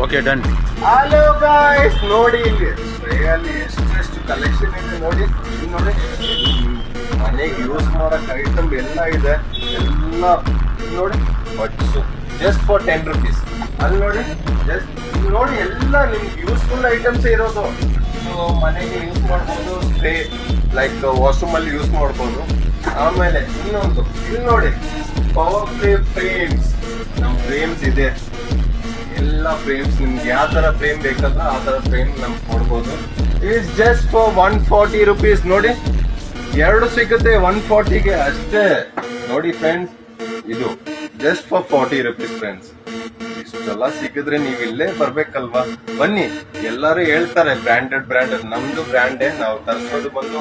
Okay done. Hello guys, ನೋಡಿ ಇಲ್ಲಿ ಸ್ಪ್ರೇಯಲ್ಲಿ ಎಷ್ಟು ಕಲೆಕ್ಷನ್ ಇದೆ ನೋಡಿ. ಇಲ್ಲಿ ನೋಡಿ, ಮನೆಗೆ ಯೂಸ್ ಮಾಡಕ್ ಐಟಮ್ ಎಲ್ಲ ಇದೆ. ಎಲ್ಲ ನೋಡಿ, ಜಸ್ಟ್ ಫಾರ್ 10 rupees. ಅಲ್ಲಿ ನೋಡಿ, ಜಸ್ಟ್ ನೋಡಿ, ಎಲ್ಲ ನಿಮ್ಗೆ ಯೂಸ್ಫುಲ್ ಐಟಮ್ಸ್ ಇರೋದು. ಸೊ ಮನೆಗೆ ಯೂಸ್ ಮಾಡ್ಬೋದು, ಸ್ಪ್ರೇ ಲೈಕ್ ವಾಶ್ರೂಮ್ ಅಲ್ಲಿ ಯೂಸ್ ಮಾಡ್ಬೋದು. ಆಮೇಲೆ ಇನ್ನೊಂದು ಇಲ್ಲಿ ನೋಡಿ, ಪವರ್ ಪ್ಲೇ ಫ್ರೇಮ್ಸ್. ನಮ್ ಫ್ರೇಮ್ಸ್ ಇದೆ, ಎಲ್ಲ ಫ್ರೇಮ್ಸ್ ನಿಮ್ಗೆ ಯಾವ ತರ ಫ್ರೇಮ್ ಬೇಕಾದ್ರೆ ಆ ತರ ಫ್ರೇಮ್ ನಮ್ಗೆ ಕೊಡ್ಬೋದು. It's just for 140 rupees. ನೋಡಿ, 2 ಸಿಗುತ್ತೆ 140ಗೆ ಅಷ್ಟೇ. ನೋಡಿ ಫ್ರೆಂಡ್ಸ್, ಇದು ಜಸ್ಟ್ ಫಾರ್ 40 rupees ಫ್ರೆಂಡ್ಸ್. ಇಷ್ಟೆಲ್ಲ ಸಿಕ್ಕಿದ್ರೆ ನೀವ್ ಇಲ್ಲೇ ಬರ್ಬೇಕಲ್ವಾ? ಬನ್ನಿ. ಎಲ್ಲರೂ ಹೇಳ್ತಾರೆ ಬ್ರ್ಯಾಂಡೆಡ್, ನಮ್ದು ಬ್ರ್ಯಾಂಡೇ. ನಾವು ತರಿಸೋದು ಬಂದು